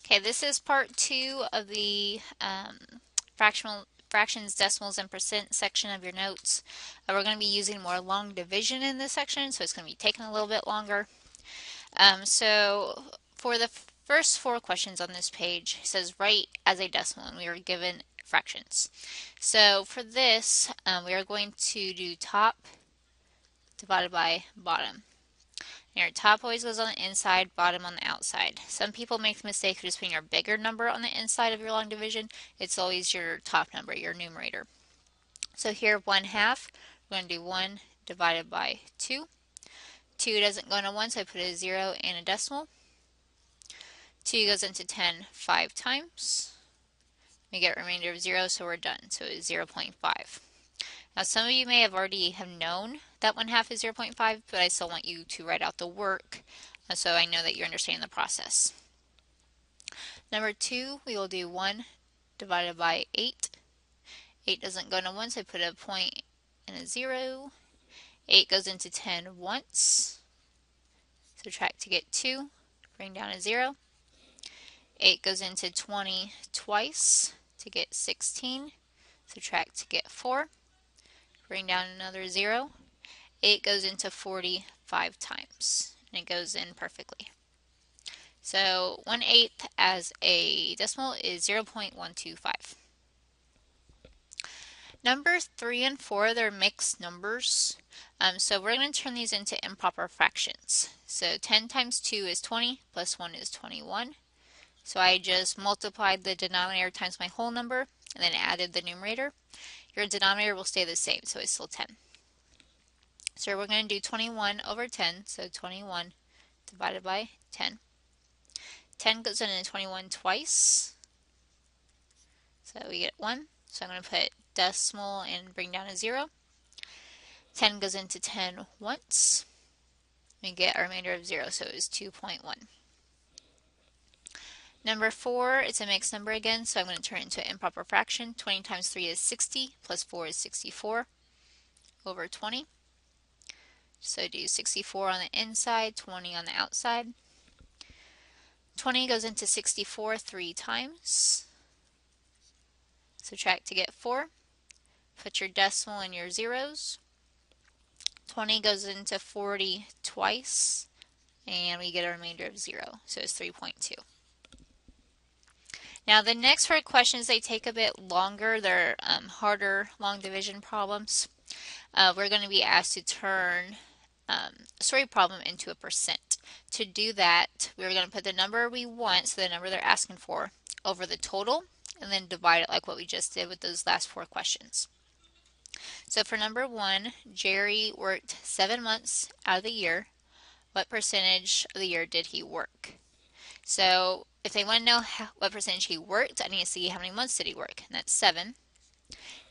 Okay, this is part 2 of the fractions, decimals, and percent section of your notes. We're going to be using more long division in this section, so it's going to be taking a little bit longer. So for the first 4 questions on this page, it says write as a decimal, and we are given fractions. So for this, we are going to do top divided by bottom. Your top always goes on the inside, bottom on the outside. Some people make the mistake of just putting your bigger number on the inside of your long division. It's always your top number, your numerator. So here, 1/2, we're going to do 1 divided by 2. 2 doesn't go into 1, so I put a 0 and a decimal. 2 goes into 10 5 times. We get a remainder of 0, so we're done. So it's 0.5. Now some of you may have already have known that 1/2 is 0.5, but I still want you to write out the work so I know that you're understanding the process. Number 2, we will do 1 divided by 8. 8 doesn't go into 1, so I put a point and a 0. 8 goes into 10 once. Subtract to get 2. Bring down a 0. 8 goes into 20 twice to get 16. Subtract to get 4. Bring down another 0. 8 goes into 40 5 times, and it goes in perfectly. So 1/8 as a decimal is 0.125. Numbers 3 and 4, they're mixed numbers. So we're going to turn these into improper fractions. So 10 times 2 is 20, plus 1 is 21. So I just multiplied the denominator times my whole number, and then added the numerator. Your denominator will stay the same, so it's still 10. So we're going to do 21 over 10, so 21 divided by 10. 10 goes into 21 twice, so we get 1. So I'm going to put decimal and bring down a 0. 10 goes into 10 once. We get a remainder of 0, so it's 2.1. Number 4, it's a mixed number again, so I'm going to turn it into an improper fraction. 20 times 3 is 60, plus 4 is 64 over 20. So do 64 on the inside, 20 on the outside. 20 goes into 64 3 times. Subtract to get 4. Put your decimal in your zeros. 20 goes into 40 twice, and we get a remainder of 0, so it's 3.2. Now the next 4 questions, they take a bit longer. They're harder long division problems. We're going to be asked to turn a story problem into a percent. To do that, we're going to put the number we want, so the number they're asking for, over the total, and then divide it like what we just did with those last 4 questions. So for number 1, Jerry worked 7 months out of the year. What percentage of the year did he work? So if they want to know what percentage he worked, I need to see how many months did he work, and that's 7.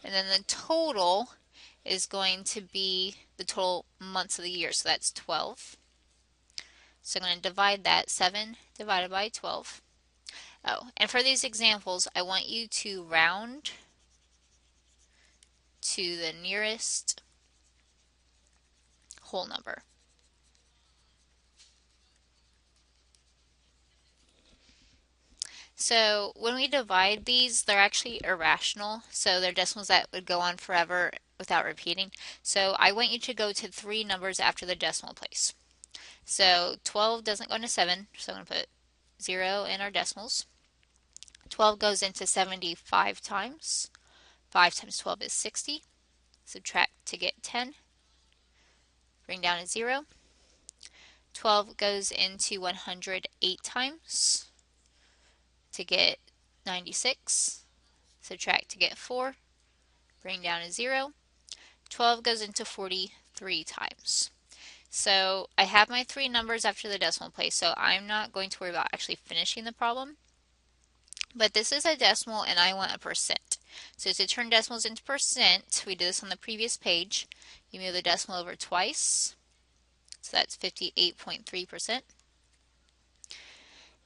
And then the total is going to be the total months of the year, so that's 12. So I'm going to divide that, 7 divided by 12. Oh, and for these examples, I want you to round to the nearest whole number. So when we divide these, they're actually irrational, so they're decimals that would go on forever without repeating. So I want you to go to 3 numbers after the decimal place. So 12 doesn't go into 7, so I'm going to put 0 in our decimals. 12 goes into 75 times. 5 times 12 is 60. Subtract to get 10. Bring down a 0. 12 goes into 108 times to get 96. Subtract to get 4. Bring down a 0. 12 goes into 43 times. So I have my 3 numbers after the decimal place, so I'm not going to worry about actually finishing the problem. But this is a decimal and I want a percent. So to turn decimals into percent, we did this on the previous page. You move the decimal over twice. So that's 58.3%.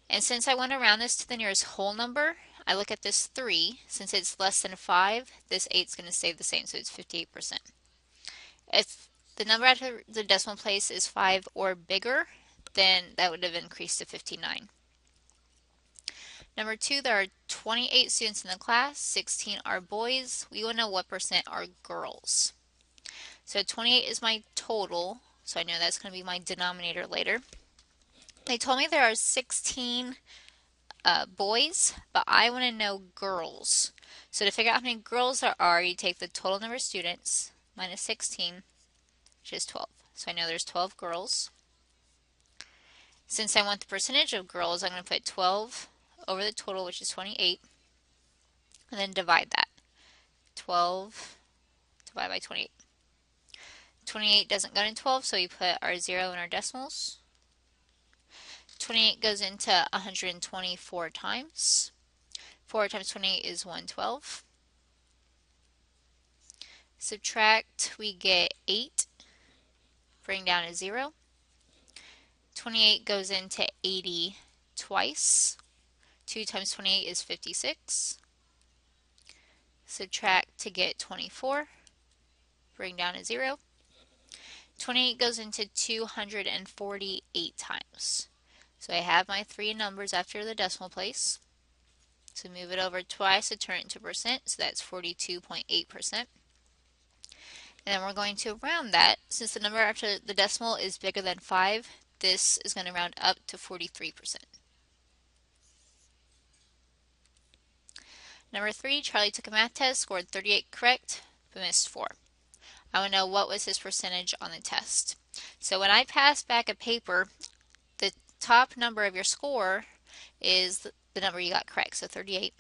And since I want to round this to the nearest whole number, I look at this 3. Since it's less than 5, this 8 is going to stay the same, so it's 58%. If the number after the decimal place is 5 or bigger, then that would have increased to 59. Number 2, there are 28 students in the class, 16 are boys. We want to know what percent are girls. So 28 is my total, so I know that's going to be my denominator later. They told me there are 16 boys, but I want to know girls. So to figure out how many girls there are, you take the total number of students minus 16, which is 12. So I know there's 12 girls. Since I want the percentage of girls, I'm going to put 12 over the total, which is 28, and then divide that. 12 divided by 28. 28 doesn't go into 12, so we put our 0 in our decimals. 28 goes into 124 times. 4 times 28 is 112. Subtract, we get 8. Bring down a 0. 28 goes into 80 twice. 2 times 28 is 56. Subtract to get 24. Bring down a 0. 28 goes into 248 times. So I have my 3 numbers after the decimal place. So move it over twice to turn it into percent, so that's 42.8%. And then we're going to round that. Since the number after the decimal is bigger than 5, this is going to round up to 43%. Number 3, Charlie took a math test, scored 38 correct, but missed 4. I want to know what was his percentage on the test. So when I pass back a paper, the top number of your score is the number you got correct, so 38.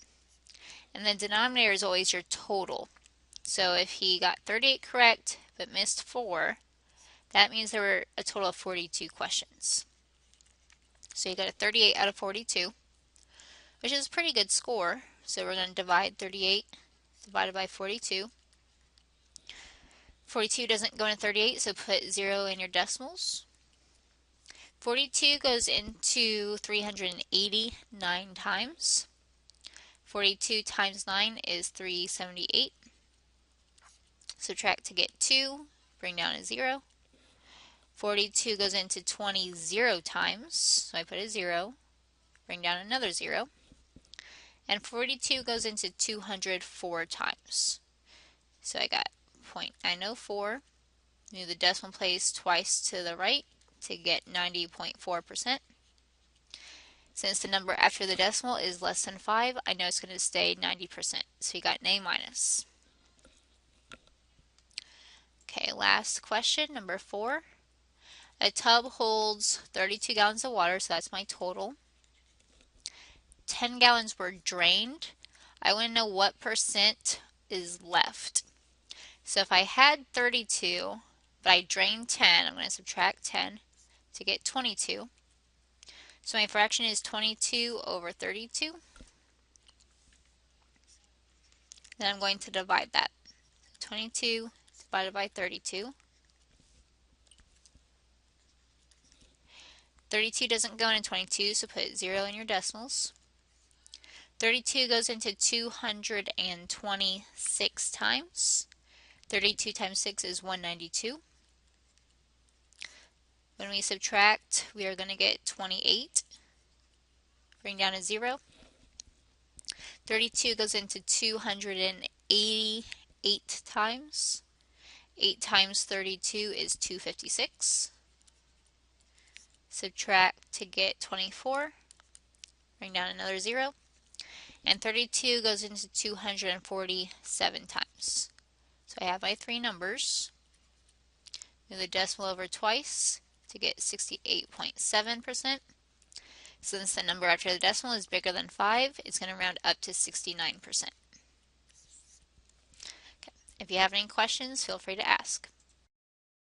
And the denominator is always your total. So if he got 38 correct but missed 4, that means there were a total of 42 questions. So you got a 38 out of 42, which is a pretty good score. So we're going to divide 38 divided by 42. 42 doesn't go into 38, so put 0 in your decimals. 42 goes into 389 times. 42 times 9 is 378. Subtract to get 2, bring down a 0. 42 goes into 20 0 times, so I put a 0, bring down another 0. And 42 goes into 204 times. So I got 0.904, move the decimal place twice to the right to get 90.4%. Since the number after the decimal is less than 5, I know it's going to stay 90%. So you got an A minus. Okay, last question, number 4. A tub holds 32 gallons of water, so that's my total. 10 gallons were drained. I want to know what percent is left. So if I had 32, but I drained 10, I'm going to subtract 10 to get 22. So my fraction is 22 over 32. Then I'm going to divide that. 22 divided by 32. 32 doesn't go into 22, so put 0 in your decimals. 32 goes into 226 times. 32 times 6 is 192. When we subtract, we are going to get 28. Bring down a 0. 32 goes into 288 times. 8 times 32 is 256. Subtract to get 24. Bring down another 0. And 32 goes into 247 times. So I have my 3 numbers. Move the decimal over twice to get 68.7%. Since the number after the decimal is bigger than 5, it's going to round up to 69%. Okay. If you have any questions, feel free to ask.